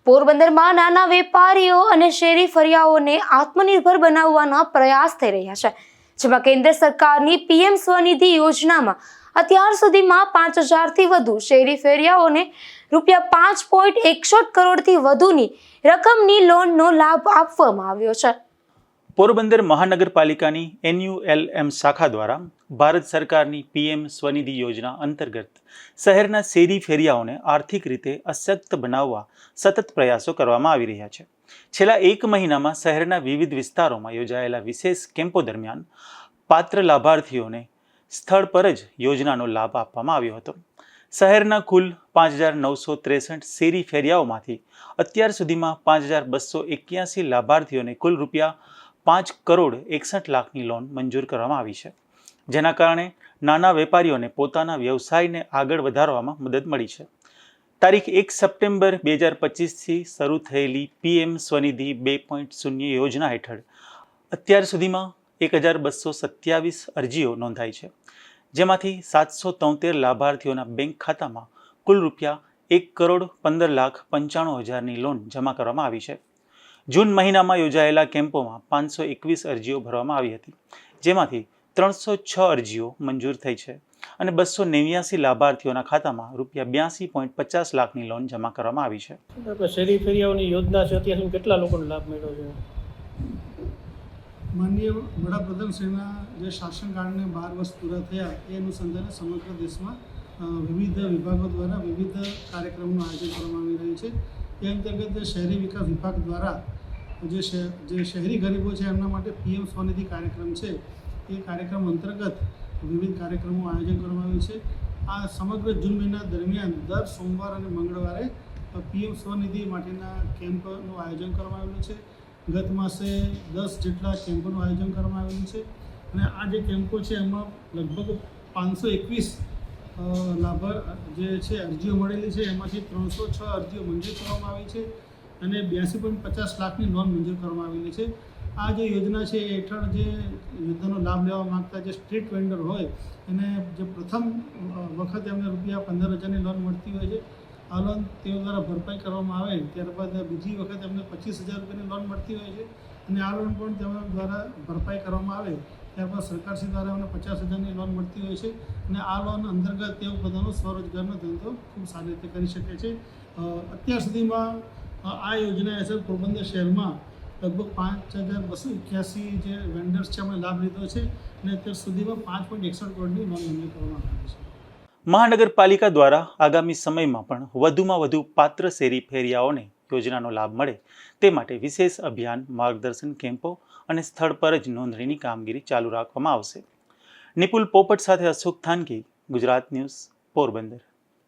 પોરબંદરમાં નાના વેપારીઓ અને શેરી ફરિયાઓને આત્મનિર્ભર બનાવવાના પ્રયાસ થઈ રહ્યા છે, જેમાં કેન્દ્ર સરકારની પીએમ સ્વનિધિ યોજનામાં અત્યાર સુધીમાં 5,000થી વધુ શેરી ફેરિયાઓને ₹5.61 કરોડથી વધુની રકમની લોનનો લાભ આપવામાં આવ્યો છે. પોરબંદર મહાનગરપાલિકાની NULM શાખા દ્વારા ભારત સરકારની પીએમ સ્વનિધિ યોજના અંતર્ગત શહેરના શેરી ફેરિયાઓને આર્થિક રીતે અશક્ત બનાવવા સતત પ્રયાસો કરવામાં આવી રહ્યા છે. છેલ્લા 1 મહિનામાં શહેરના વિવિધ વિસ્તારોમાં યોજાયેલા વિશેષ કેમ્પો દરમિયાન પાત્ર લાભાર્થીઓને સ્થળ પર જ યોજનાનો લાભ આપવામાં આવ્યો હતો. શહેરના કુલ 5,963 શેરી ફેરિયાઓમાંથી અત્યાર સુધીમાં 5,281 લાભાર્થીઓને કુલ ₹5.61 કરોડની લોન મંજૂર કરવામાં આવી છે, જેના કારણે નાના વેપારીઓને પોતાના વ્યવસાયને આગળ વધારવામાં મદદ મળી છે. તારીખ 1 સપ્ટેમ્બર 2025થી શરૂ થયેલી પીએમ સ્વનિધિ 2.0 યોજના હેઠળ અત્યાર સુધીમાં 1,227 અરજીઓ નોંધાઈ છે, જેમાંથી 773 લાભાર્થીઓના બેંક ખાતામાં કુલ ₹1,15,95,000ની લોન જમા કરવામાં આવી છે. જૂન મહિનામાં યોજાયેલા કેમ્પોમાં 521 અરજીઓ ભરવામાં આવી હતી, જેમાંથી 306 અરજીઓ મંજૂર થઈ છે અને 289 લાભાર્થીઓના ખાતામાં ₹82.50 લાખની લોન જમા કરવામાં આવી છે. શેરી ફેરિયાઓની યોજના છે, અત્યાર સુધી કેટલા લોકોને લાભ મળ્યો છે? માનનીય વડાપ્રધાન શ્રીના જે શાસનકાળને 12 વર્ષ પૂરા થયા એ અનુસંધાને સમગ્ર દેશમાં વિવિધ વિભાગો દ્વારા વિવિધ કાર્યક્રમનું આયોજન કરવામાં આવી રહ્યું છે. એ અંતર્ગત શહેરી વિકાસ વિભાગ દ્વારા જે શહેરી ગરીબો છે એમના માટે પીએમ સ્વનિધિ કાર્યક્રમ છે, એ કાર્યક્રમ અંતર્ગત વિવિધ કાર્યક્રમો આયોજન કરવામાં આવ્યું છે. આ સમગ્ર જૂન મહિના દરમિયાન દર સોમવાર અને મંગળવારે પીએમ સ્વનિધિ માટેના કેમ્પનું આયોજન કરવામાં આવેલું છે. ગત માસે 10 જેટલા કેમ્પોનું આયોજન કરવામાં આવેલું છે અને આ જે કેમ્પો છે એમાં લગભગ 521 જે છે અરજીઓ મળેલી છે, એમાંથી 306 અરજીઓ મંજૂર કરવામાં આવી છે અને 82.50 લાખની લોન મંજૂર કરવામાં આવેલી છે. આ જે યોજના છે એ હેઠળ જે યોજનાનો લાભ લેવા માગતા જે સ્ટ્રીટ વેન્ડર હોય એને જે પ્રથમ વખત એમને ₹15,000ની લોન મળતી હોય છે, આ લોન તેઓ દ્વારા ભરપાઈ કરવામાં આવે ત્યારબાદ બીજી વખત એમને ₹25,000ની લોન મળતી હોય છે અને આ લોન પણ તેમના દ્વારા ભરપાઈ કરવામાં આવે ત્યારબાદ સરકારશ્રી દ્વારા એમને ₹50,000ની લોન મળતી હોય છે અને આ લોન અંતર્ગત તેઓ પોતાનો સ્વરોજગારનો ધંધો ખૂબ સારી રીતે કરી શકે છે. અત્યાર સુધીમાં આ યોજના હેઠળ પોરબંદર શહેરમાં લગભગ 5,281 જે વેન્ડર્સ છે એમણે લાભ લીધો છે અને અત્યાર સુધીમાં ₹5.61 કરોડની લોન મંજૂર કરવામાં આવી છે. મહાનગરપાલિકા દ્વારા આગામી સમયમાં પણ વધુમાં વધુ પાત્ર શેરી ફેરિયાઓને યોજનાનો લાભ મળે તે માટે વિશેષ અભિયાન, માર્ગદર્શન કેમ્પો અને સ્થળ પર જ નોંધણીની કામગીરી ચાલુ રાખવામાં આવશે. નિપુલ પોપટ સાથે અશોક થાનકી, ગુજરાત ન્યૂઝ, પોરબંદર.